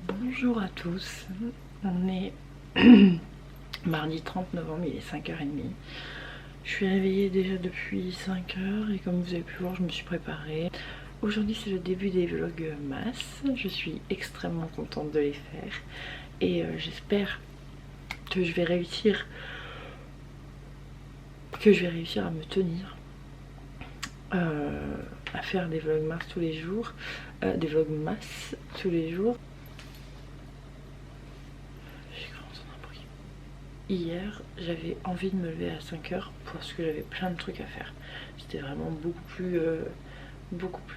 Bonjour à tous, on est mardi 30 novembre, il est 5h30. Je suis réveillée déjà depuis 5h et comme vous avez pu voir, je me suis préparée. Aujourd'hui c'est le début des vlogs masse, je suis extrêmement contente de les faire et j'espère que je vais réussir à me tenir à faire des vlogs masse tous les jours, Hier, j'avais envie de me lever à 5h parce que j'avais plein de trucs à faire. C'était vraiment beaucoup plus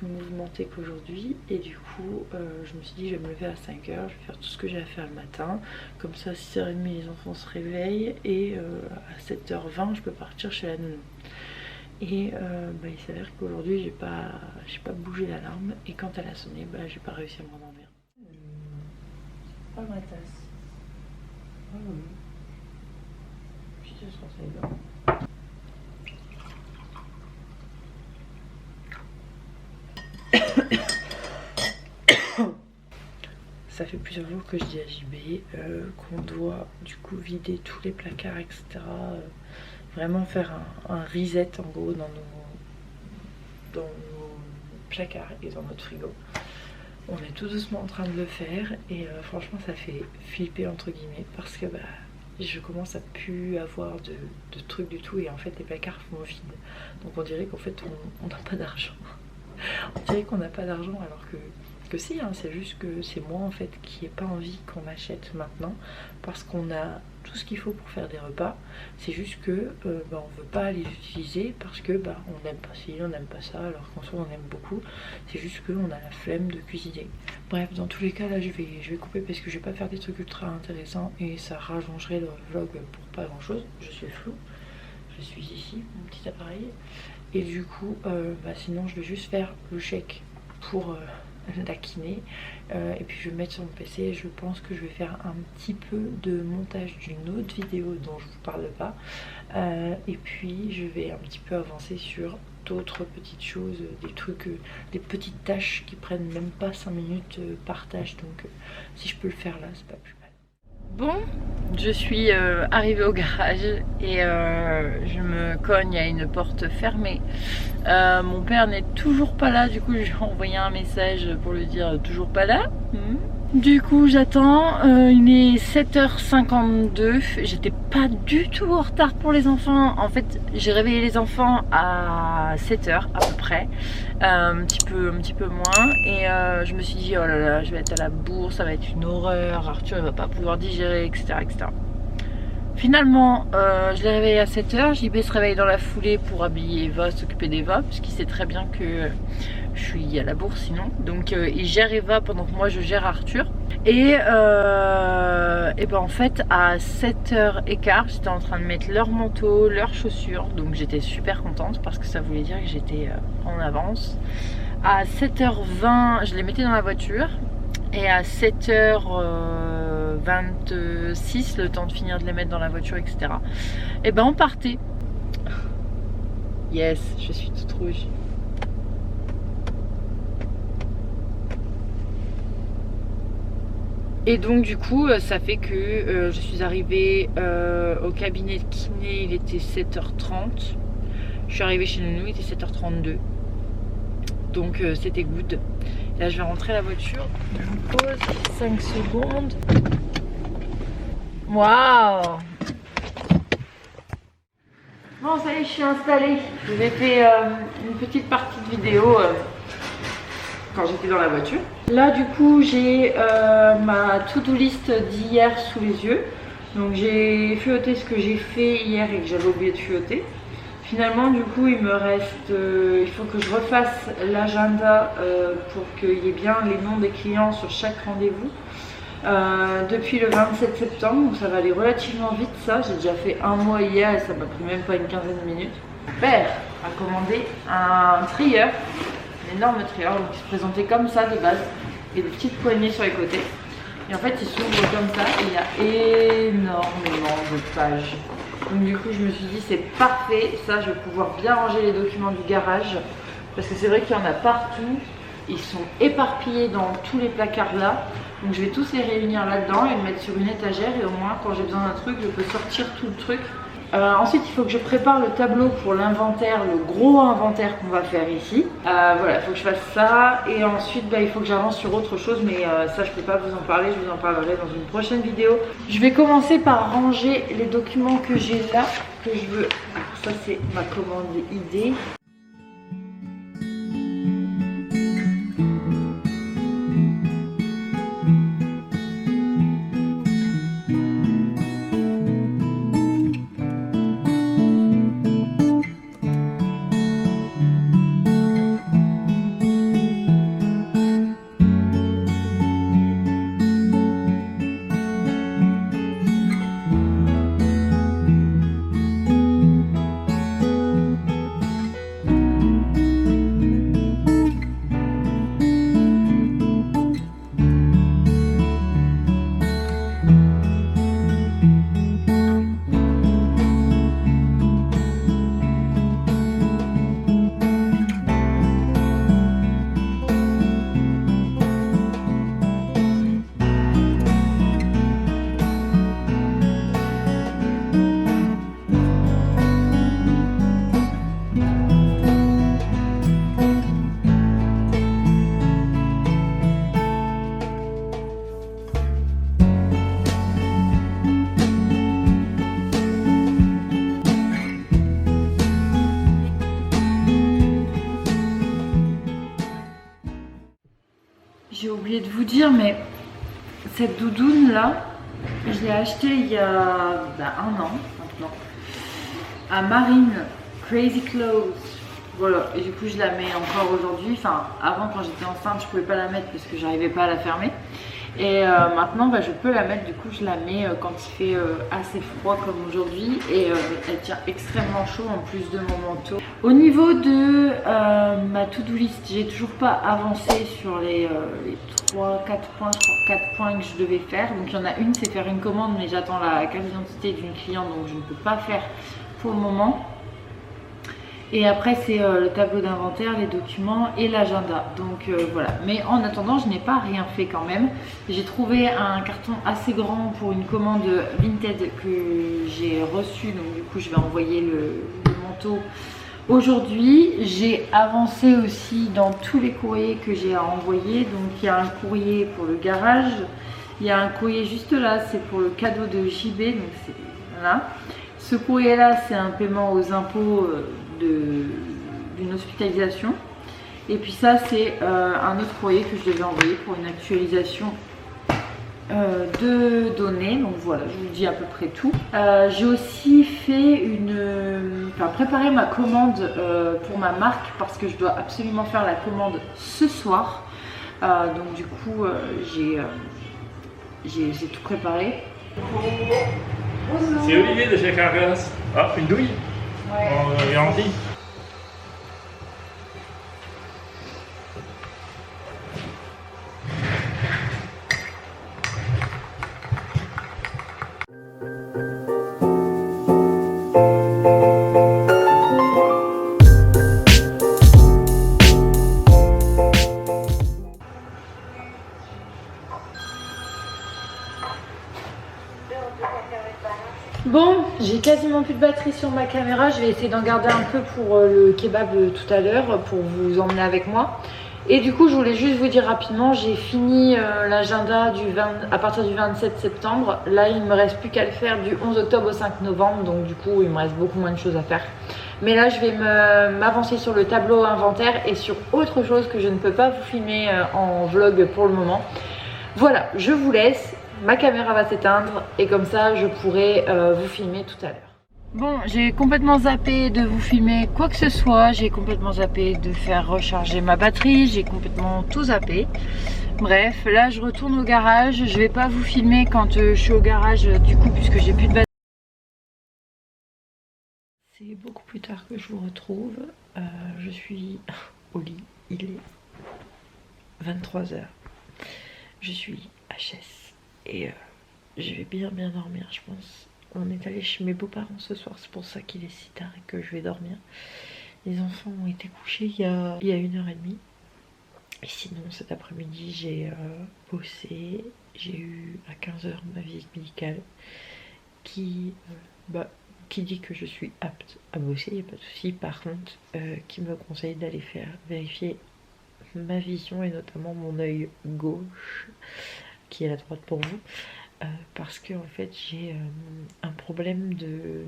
mouvementé qu'aujourd'hui. Et du coup, je me suis dit, je vais me lever à 5h, je vais faire tout ce que j'ai à faire le matin. Comme ça, à 6h30, les enfants se réveillent. Et à 7h20, je peux partir chez la nounou. Et il s'avère qu'aujourd'hui, j'ai pas bougé l'alarme. Et quand elle a sonné, j'ai pas réussi à m'endormir. Pas ma tasse. Ah oui. Ça fait plusieurs jours que je dis à JB qu'on doit du coup vider tous les placards, etc. Vraiment faire un reset en gros dans nos placards et dans notre frigo. On est tout doucement en train de le faire et franchement ça fait flipper entre guillemets parce que je commence à plus avoir de trucs du tout et en fait les placards font vide. Donc on dirait qu'en fait on n'a pas d'argent. On dirait qu'on n'a pas d'argent alors que si, hein, c'est juste que c'est moi en fait qui n'ai pas envie qu'on achète maintenant parce qu'on a tout ce qu'il faut pour faire des repas. C'est juste que on veut pas les utiliser parce que on n'aime pas ci, on n'aime pas ça alors qu'en soi on aime beaucoup. C'est juste qu'on a la flemme de cuisiner. Bref, dans tous les cas là je vais couper parce que je vais pas faire des trucs ultra intéressants et ça rallongerait le vlog pour pas grand chose. Je suis floue, je suis ici, mon petit appareil. Et du coup sinon je vais juste faire le chèque pour la kiné et puis je vais mettre sur mon PC et je pense que je vais faire un petit peu de montage d'une autre vidéo dont je vous parle pas et puis je vais un petit peu avancer sur d'autres petites choses, des trucs, des petites tâches qui prennent même pas 5 minutes par tâche, donc si je peux le faire là c'est pas plus mal. Bon, je suis arrivée au garage et je me cogne à une porte fermée. Mon père n'est toujours pas là, du coup je lui ai envoyé un message pour lui dire toujours pas là. Du coup j'attends, il est 7h52, j'étais pas du tout en retard pour les enfants. En fait j'ai réveillé les enfants à 7h à peu près, un petit peu moins. Et je me suis dit oh là là je vais être à la bourre, ça va être une horreur, Arthur il va pas pouvoir digérer, etc. Finalement je l'ai réveillé à 7h, JB se réveille dans la foulée pour habiller Eva, s'occuper d'Eva, puisqu'il sait très bien que je suis à la bourse sinon. Donc il gère Eva pendant que moi je gère Arthur. Et en fait à 7h15 j'étais en train de mettre leur manteau, leurs chaussures. Donc j'étais super contente parce que ça voulait dire que j'étais en avance. À 7h20 je les mettais dans la voiture. Et à 7h26 le temps de finir de les mettre dans la voiture, etc. Et on partait. Yes, je suis toute rouge. Et donc du coup ça fait que je suis arrivée au cabinet de kiné, il était 7h30. Je suis arrivée chez nous, il était 7h32. Donc c'était good. Là je vais rentrer à la voiture. Je me pose 5 secondes. Waouh! Bon, ça y est, je suis installée. Je vous ai fait une petite partie de vidéo quand j'étais dans la voiture. Là, du coup, j'ai ma to-do list d'hier sous les yeux. Donc, j'ai feuilleté ce que j'ai fait hier et que j'avais oublié de feuilleter. Finalement, du coup, il me reste, il faut que je refasse l'agenda pour qu'il y ait bien les noms des clients sur chaque rendez-vous. Depuis le 27 septembre, donc ça va aller relativement vite ça. J'ai déjà fait un mois hier et ça m'a pris même pas une quinzaine de minutes. Mon père a commandé un trieur, un énorme trieur, donc il se présentait comme ça de base, et des petites poignées sur les côtés. Et en fait, il s'ouvre comme ça et il y a énormément de pages. Donc du coup, je me suis dit c'est parfait, ça je vais pouvoir bien ranger les documents du garage parce que c'est vrai qu'il y en a partout. Ils sont éparpillés dans tous les placards là. Donc je vais tous les réunir là-dedans et les mettre sur une étagère et au moins quand j'ai besoin d'un truc, je peux sortir tout le truc. Ensuite, il faut que je prépare le tableau pour l'inventaire, le gros inventaire qu'on va faire ici. Voilà, il faut que je fasse ça et ensuite il faut que j'avance sur autre chose, mais ça je peux pas vous en parler, je vous en parlerai dans une prochaine vidéo. Je vais commencer par ranger les documents que j'ai là, que je veux. Alors, ça c'est ma commande idée. J'ai oublié de vous dire, mais cette doudoune là, je l'ai achetée il y a un an maintenant à Marine Crazy Clothes. Voilà, et du coup je la mets encore aujourd'hui. Enfin, avant quand j'étais enceinte, je pouvais pas la mettre parce que j'arrivais pas à la fermer. Et maintenant je peux la mettre, du coup je la mets quand il fait assez froid comme aujourd'hui et elle tient extrêmement chaud en plus de mon manteau. Au niveau de ma to-do list, j'ai toujours pas avancé sur les 4 points que je devais faire. Donc il y en a une, c'est faire une commande, mais j'attends la carte d'identité d'une cliente, donc je ne peux pas faire pour le moment. Et après c'est le tableau d'inventaire, les documents et l'agenda. Donc voilà. Mais en attendant, je n'ai pas rien fait quand même. J'ai trouvé un carton assez grand pour une commande Vinted que j'ai reçue. Donc du coup, je vais envoyer le manteau aujourd'hui. J'ai avancé aussi dans tous les courriers que j'ai à envoyer. Donc il y a un courrier pour le garage. Il y a un courrier juste là, c'est pour le cadeau de JB. Donc c'est voilà. Ce courrier là, c'est un paiement aux impôts d'une hospitalisation. Et puis ça c'est un autre courrier que je devais envoyer pour une actualisation de données. Donc voilà, je vous dis à peu près tout. J'ai aussi fait préparé ma commande pour ma marque parce que je dois absolument faire la commande ce soir. Donc du coup j'ai tout préparé. C'est Olivier de chez Carglass. Ah, une douille. Ouais. En garantie. Bon, j'ai quasiment plus de batterie sur ma caméra. Je vais essayer d'en garder un peu pour le kebab tout à l'heure, pour vous emmener avec moi. Et du coup je voulais juste vous dire rapidement, j'ai fini l'agenda à partir du 27 septembre. Là il ne me reste plus qu'à le faire du 11 octobre au 5 novembre, donc du coup il me reste beaucoup moins de choses à faire. Mais là je vais m'avancer sur le tableau inventaire et sur autre chose que je ne peux pas vous filmer en vlog pour le moment. Voilà, je vous laisse, ma caméra va s'éteindre et comme ça je pourrai vous filmer tout à l'heure. Bon, j'ai complètement zappé de vous filmer quoi que ce soit, j'ai complètement zappé de faire recharger ma batterie, j'ai complètement tout zappé. Bref, là je retourne au garage, je vais pas vous filmer quand je suis au garage du coup puisque j'ai plus de batterie. C'est beaucoup plus tard que je vous retrouve, je suis au lit, il est 23 h. Je suis HS et je vais bien dormir je pense. On est allé chez mes beaux-parents ce soir, c'est pour ça qu'il est si tard et que je vais dormir. Les enfants ont été couchés il y a 1h30. Et sinon cet après-midi j'ai bossé, j'ai eu à 15 h ma visite médicale qui dit que je suis apte à bosser, il n'y a pas de souci. Par contre qui me conseille d'aller faire vérifier ma vision et notamment mon œil gauche qui est la droite pour vous. Parce que en fait j'ai un problème de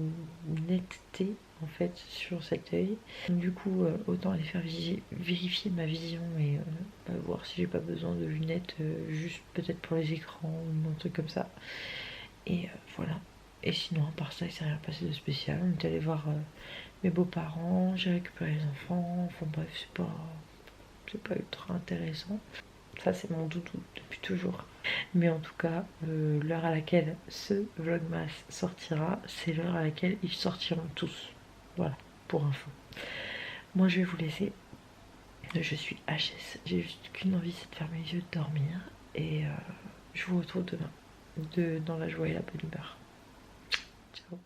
netteté en fait sur cet œil. Donc du coup autant aller faire vérifier ma vision et voir si j'ai pas besoin de lunettes juste peut-être pour les écrans ou un truc comme ça. Et voilà. Et sinon à part ça il s'est rien passé de spécial. On est allé voir mes beaux-parents, j'ai récupéré les enfants, enfin bref c'est pas ultra intéressant. Ça c'est mon doudou depuis toujours. Mais en tout cas, l'heure à laquelle ce vlogmas sortira, c'est l'heure à laquelle ils sortiront tous. Voilà, pour info. Moi je vais vous laisser. Je suis HS. J'ai juste qu'une envie, c'est de fermer les yeux, de dormir. Et je vous retrouve demain. Dans la joie et la bonne humeur. Ciao.